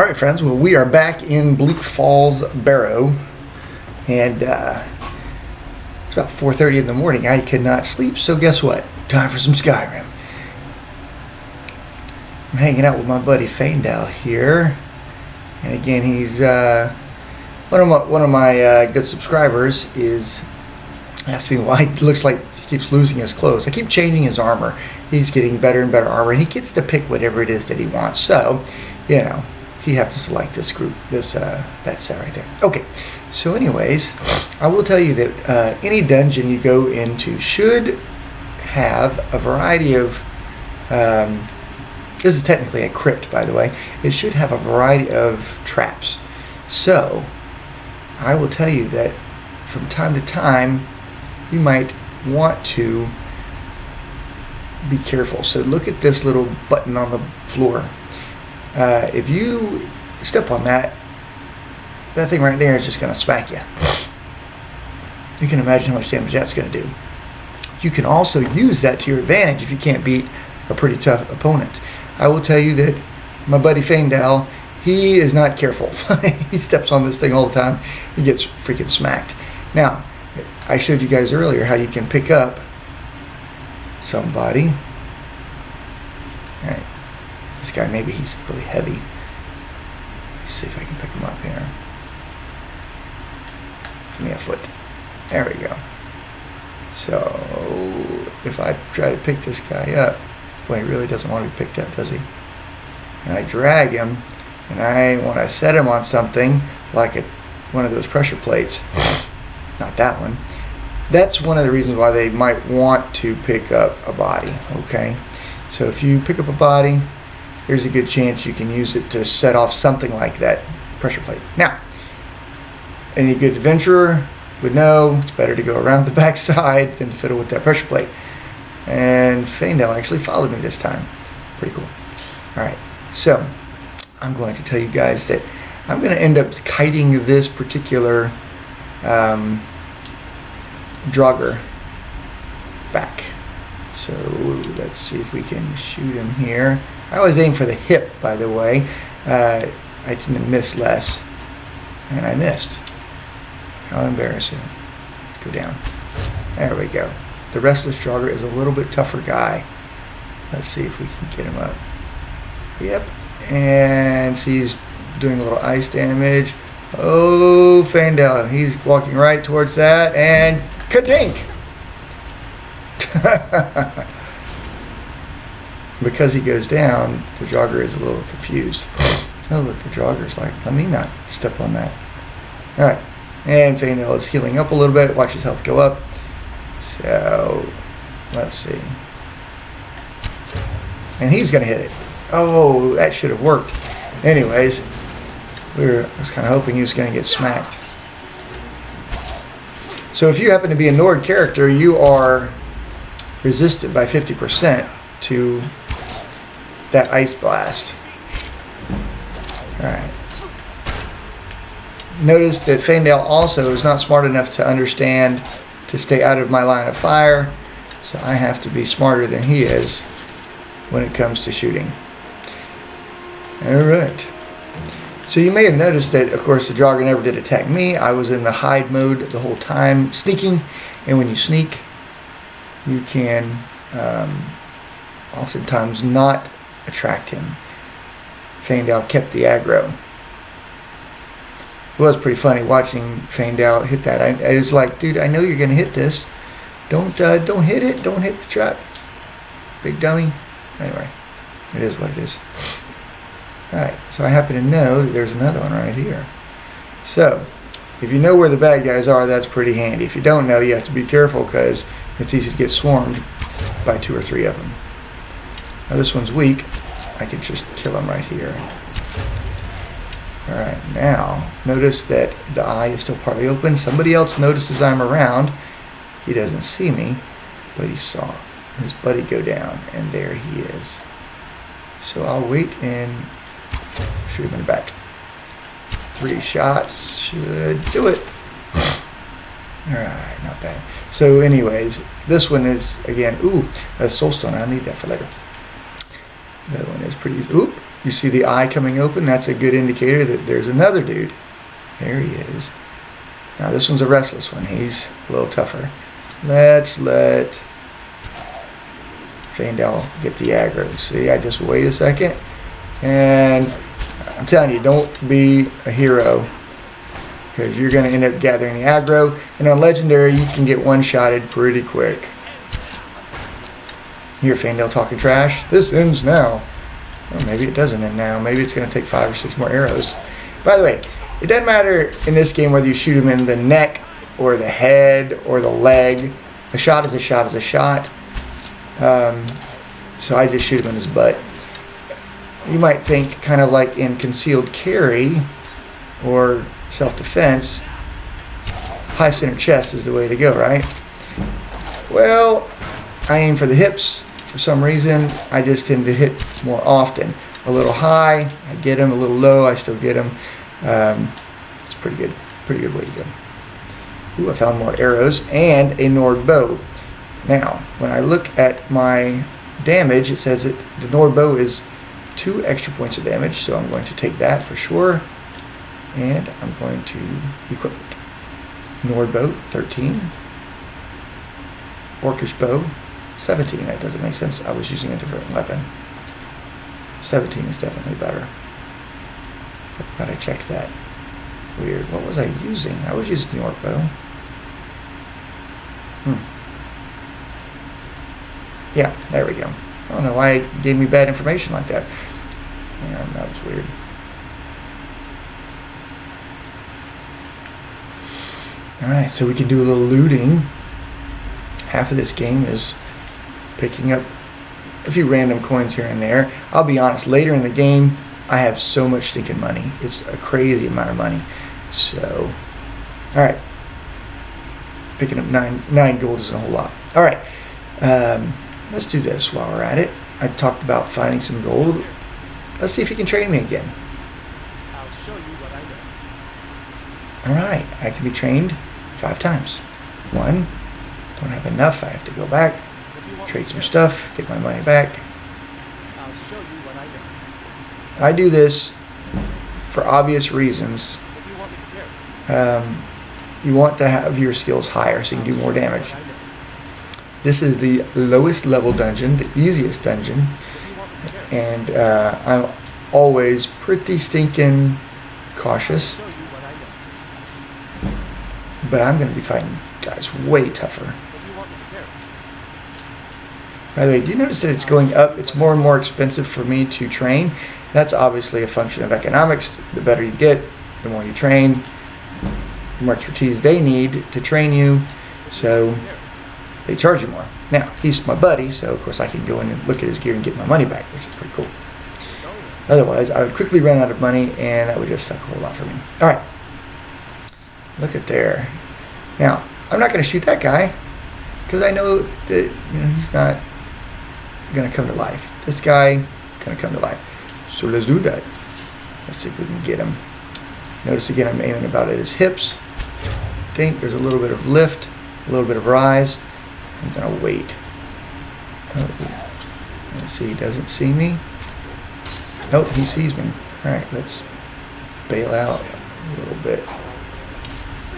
Alright friends, well we are back in Bleakfalls Barrow, and it's about 4:30 in the morning. I could not sleep, so guess what? Time for some Skyrim. I'm hanging out with my buddy Faendal here, and again he's one of my good subscribers is asking me why it looks like he keeps losing his clothes. I keep changing his armor. He's getting better and better armor, and he gets to pick whatever it is that he wants. So, you know, he happens to like this group, that set right there. Okay, so anyways, I will tell you that any dungeon you go into should have a variety of, this is technically a crypt, by the way. It should have a variety of traps. So, I will tell you that from time to time, you might want to be careful. So look at this little button on the floor. If you step on that thing right there is just going to smack you. You can imagine how much damage that's going to do. You can also use that to your advantage if you can't beat a pretty tough opponent. I will tell you that my buddy Faendal, he is not careful. He steps on this thing all the time. He gets freaking smacked. Now, I showed you guys earlier how you can pick up somebody. Alright. This guy, maybe he's really heavy. Let's see if I can pick him up here. Give me a foot. There we go. So, if I try to pick this guy up, well, he really doesn't want to be picked up, does he? And I drag him, and I want to set him on something like one of those pressure plates. Not that one. That's one of the reasons why they might want to pick up a body, okay? So if you pick up a body, there's a good chance you can use it to set off something like that pressure plate. Now, any good adventurer would know it's better to go around the backside than to fiddle with that pressure plate. And Faendal actually followed me this time. Pretty cool. Alright, so I'm going to tell you guys that I'm going to end up kiting this particular Draugr back. So let's see if we can shoot him here. I always aim for the hip, by the way. I tend to miss less, and I missed. How embarrassing. Let's go down. There we go. The Restless Draugr is a little bit tougher guy. Let's see if we can get him up. Yep. And see, he's doing a little ice damage. Oh, Faendal. He's walking right towards that, and ka-dink! Because he goes down, the Draugr is a little confused. Oh, look, the Draugr's like, let me not step on that. Alright, and Faendal is healing up a little bit. Watch his health go up. So, let's see. And he's going to hit it. Oh, that should have worked. Anyways, I was kind of hoping he was going to get smacked. So if you happen to be a Nord character, you are resisted by 50% to that ice blast. Alright. Notice that Faendal also is not smart enough to understand to stay out of my line of fire, so I have to be smarter than he is when it comes to shooting. Alright. So you may have noticed that, of course, the Draugr never did attack me. I was in the hide mode the whole time, sneaking, and when you sneak, you can oftentimes not attract him. Faendal kept the aggro. It was pretty funny watching Faendal hit that. I was like, dude, I know you're going to hit this. Don't hit it. Don't hit the trap. Big dummy. Anyway, it is what it is. Alright, so I happen to know that there's another one right here. So, if you know where the bad guys are, that's pretty handy. If you don't know, you have to be careful because it's easy to get swarmed by 2 or 3 of them. Now this one's weak. I can just kill him right here. Alright, now notice that the eye is still partly open. Somebody else notices I'm around. He doesn't see me, but he saw his buddy go down, and there he is. So I'll wait and shoot him in the back. 3 shots should do it. Alright, not bad. So anyways, this one is, again, ooh, a soulstone. I need that for later. The other one is pretty easy. Oop, you see the eye coming open, that's a good indicator that there's another dude. There he is. Now this one's a restless one. He's a little tougher. Let's let Faendal get the aggro. See, I just wait a second. And I'm telling you, don't be a hero, because you're going to end up gathering the aggro. And on Legendary, you can get one-shotted pretty quick. Here, Faendal talking trash. This ends now. Or maybe it doesn't end now. Maybe it's going to take 5 or 6 more arrows. By the way, it doesn't matter in this game whether you shoot him in the neck or the head or the leg. A shot is a shot is a shot. So I just shoot him in his butt. You might think, kind of like in concealed carry or self-defense, high center chest is the way to go, right? Well, I aim for the hips for some reason. I just tend to hit more often. A little high, I get him. A little low, I still get him. It's pretty good way to go. Ooh, I found more arrows and a Nord bow. Now, when I look at my damage, it says that the Nord bow is 2 extra points of damage, so I'm going to take that for sure. And I'm going to equip it. Nord bow, 13. Orcish bow, 17. That doesn't make sense. I was using a different weapon. 17 is definitely better. Glad I checked that. Weird. What was I using? I was using the orc bow. Yeah, there we go. I don't know why it gave me bad information like that. Yeah, that was weird. Alright, so we can do a little looting. Half of this game is picking up a few random coins here and there. I'll be honest, later in the game, I have so much stinking money. It's a crazy amount of money. So, alright. Picking up 9 gold isn't a whole lot. Alright, let's do this while we're at it. I talked about finding some gold. Let's see if you can train me again. I'll show you what I know. Alright, I can be trained 5 times. 1, don't have enough, I have to go back, trade some stuff, get my money back. I'll show you what I know. I do this for obvious reasons. If you want me to carry, You want to have your skills higher so you can do more damage. This is the lowest level dungeon, the easiest dungeon, and I'm always pretty stinking cautious. show you what I know. But I'm going to be fighting guys way tougher. If you want me to carry, By the way, do you notice that it's going up? It's more and more expensive for me to train. That's obviously a function of economics. The better you get, the more you train, the more expertise they need to train you. So they charge you more. Now, he's my buddy, so of course I can go in and look at his gear and get my money back, which is pretty cool. Otherwise, I would quickly run out of money, and that would just suck a whole lot for me. All right. Look at there. Now, I'm not going to shoot that guy, because I know that he's not going to come to life. This guy going to come to life. So let's do that. Let's see if we can get him. Notice again, I'm aiming about at his hips. Think there's a little bit of lift, a little bit of rise. I'm going to wait. Oh, let's see, he doesn't see me. Nope, he sees me. Alright, let's bail out a little bit.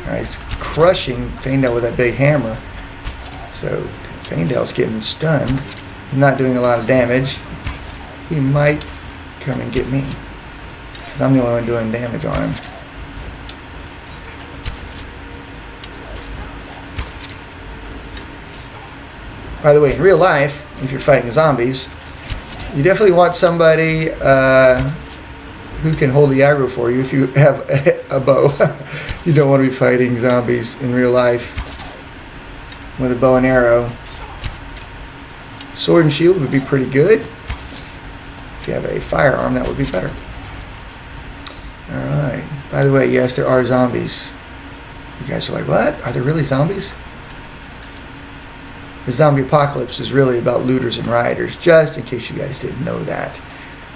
Alright, he's crushing Faendal with that big hammer. So, Faendal's getting stunned. He's not doing a lot of damage. He might come and get me, because I'm the only one doing damage on him. By the way, in real life, if you're fighting zombies, you definitely want somebody who can hold the aggro for you if you have a bow. You don't want to be fighting zombies in real life with a bow and arrow. Sword and shield would be pretty good. If you have a firearm, that would be better. Alright. By the way, yes, there are zombies. You guys are like, what? Are there really zombies? The zombie apocalypse is really about looters and rioters, just in case you guys didn't know that.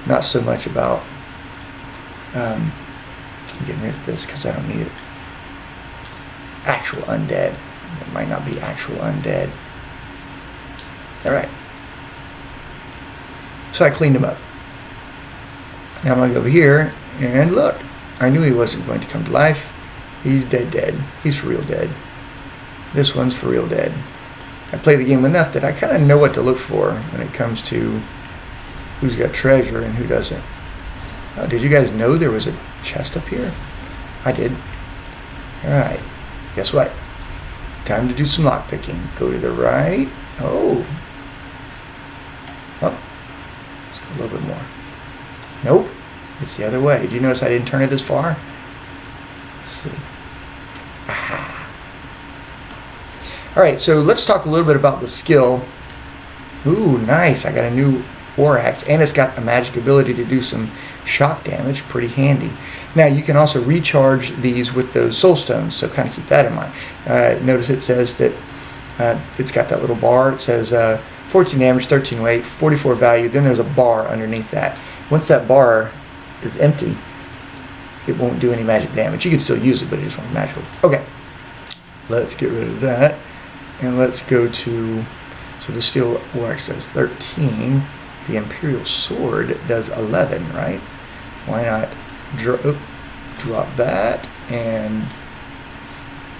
Not so much about I'm getting rid of this because I don't need it. Actual undead. It might not be actual undead. Alright. So I cleaned them up. Now I'm going to go over here, and look. I knew he wasn't going to come to life. He's dead. He's for real dead. This one's for real dead. I play the game enough that I kind of know what to look for when it comes to who's got treasure and who doesn't. Did you guys know there was a chest up here? I did. Alright. Guess what? Time to do some lockpicking. Go to the right. Oh. Let's go a little bit more. Nope. It's the other way. Do you notice I didn't turn it as far? Let's see. Aha. Alright, so let's talk a little bit about the skill. Ooh, nice. I got a new war axe, and it's got a magic ability to do some shock damage. Pretty handy. Now, you can also recharge these with those soul stones, so kind of keep that in mind. Notice it says that it's got that little bar. It says 14 damage, 13 weight, 44 value. Then there's a bar underneath that. Once that bar is empty, it won't do any magic damage. You can still use it, but it just won't be magical. Okay, let's get rid of that, and let's go to, so the steel war axe does 13, the imperial sword does 11, right? Why not drop that, and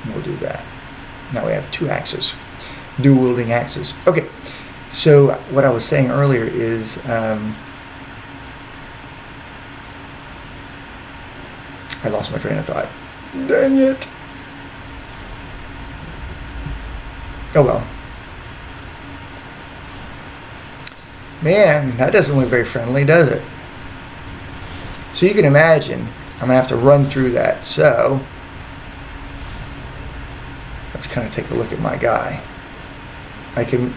we'll do that. Now we have two axes, dual wielding axes. Okay, so what I was saying earlier is I lost my train of thought. Dang it. Oh well. Man, that doesn't look very friendly, does it? So you can imagine I'm going to have to run through that. So let's kind of take a look at my guy. I can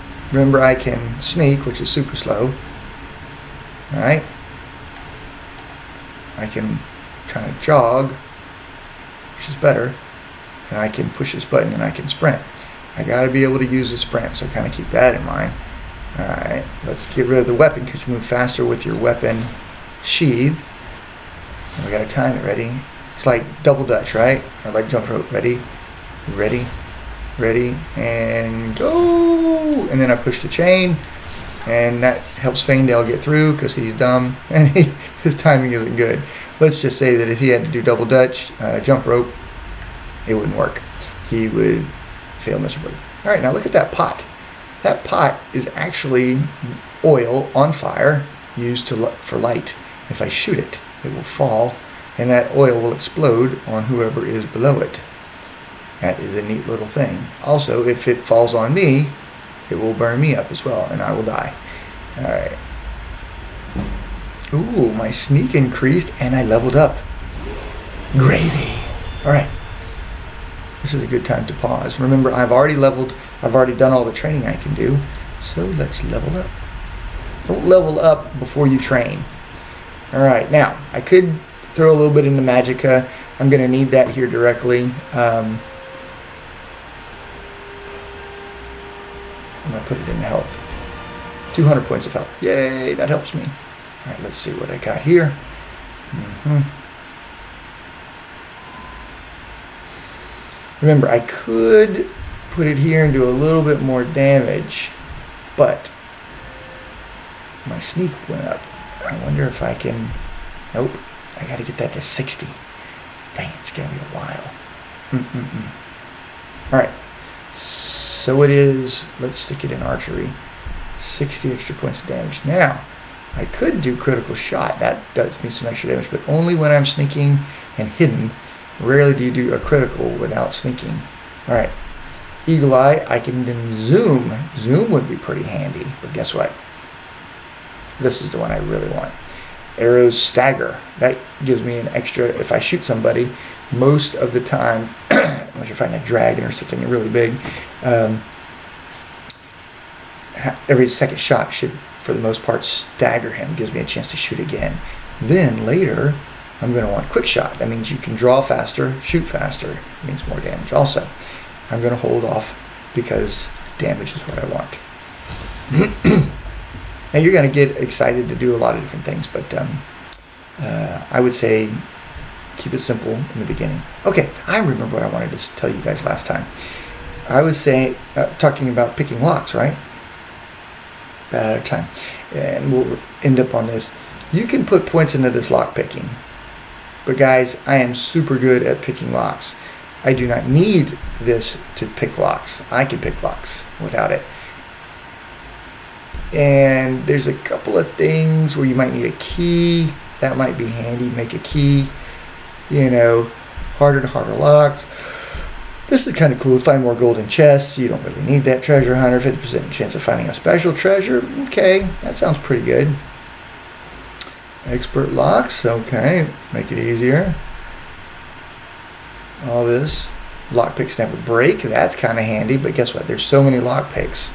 sneak, which is super slow. Alright. I can kind of jog, which is better, and I can push this button and I can sprint. I got to be able to use the sprint, so kind of keep that in mind. Alright, let's get rid of the weapon because you move faster with your weapon sheath. And we got to time it. Ready? It's like double dutch, right? Or like jump rope. Ready, and go! And then I push the chain, and that helps Faendal get through because he's dumb and his timing isn't good. Let's just say that if he had to do double dutch, jump rope, it wouldn't work. He would fail miserably. All right, now look at that pot. That pot is actually oil on fire used for light. If I shoot it, it will fall, and that oil will explode on whoever is below it. That is a neat little thing. Also, if it falls on me, it will burn me up as well, and I will die. All right. Ooh, my sneak increased, and I leveled up. Gravy. All right. This is a good time to pause. Remember, I've already done all the training I can do, so let's level up. Don't level up before you train. All right, now, I could throw a little bit into Magicka. I'm going to need that here directly. I'm going to put it in health. 200 points of health. Yay, that helps me. All right, let's see what I got here. Remember, I could put it here and do a little bit more damage, but my sneak went up. I wonder if I can... Nope. I got to get that to 60. Dang, it's going to be a while. All right. So it is... Let's stick it in archery. 60 extra points of damage. Now, I could do critical shot. That does me some extra damage, but only when I'm sneaking and hidden. Rarely do you do a critical without sneaking. All right. Eagle Eye, I can then zoom. Zoom would be pretty handy, but guess what? This is the one I really want. Arrows Stagger. That gives me an extra, if I shoot somebody, most of the time, unless you're fighting a dragon or something really big, every second shot should, for the most part, stagger him. Gives me a chance to shoot again. Then later, I'm going to want quick shot. That means you can draw faster, shoot faster. It means more damage also. I'm going to hold off because damage is what I want. Now you're going to get excited to do a lot of different things, but I would say keep it simple in the beginning. Okay, I remember what I wanted to tell you guys last time. I was saying, talking about picking locks, right? Bad out of time. And we'll end up on this. You can put points into this lock picking. But guys, I am super good at picking locks. I do not need this to pick locks. I can pick locks without it. And there's a couple of things where you might need a key. That might be handy. Make a key. You know, harder and harder locks. This is kind of cool. Find more golden chests. You don't really need that treasure hunter. 50% chance of finding a special treasure. Okay, that sounds pretty good. Expert locks. Okay, make it easier. All this. Lockpicks never break. That's kind of handy. But guess what? There's so many lockpicks.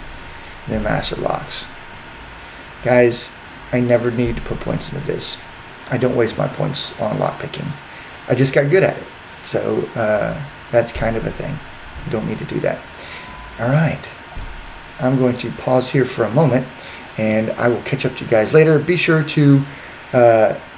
They're master locks. Guys, I never need to put points into this. I don't waste my points on lockpicking. I just got good at it. So that's kind of a thing. You don't need to do that. All right. I'm going to pause here for a moment, and I will catch up to you guys later. Be sure to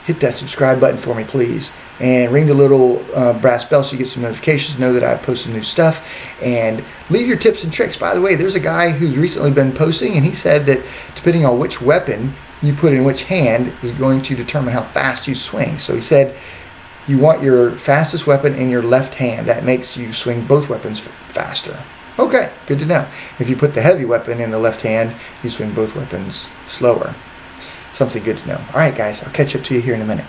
hit that subscribe button for me, please. And ring the little brass bell so you get some notifications. Know that I post some new stuff. And leave your tips and tricks. By the way, there's a guy who's recently been posting, and he said that depending on which weapon you put in which hand is going to determine how fast you swing. So he said you want your fastest weapon in your left hand. That makes you swing both weapons faster. Okay, good to know. If you put the heavy weapon in the left hand, you swing both weapons slower. Something good to know. All right, guys, I'll catch up to you here in a minute.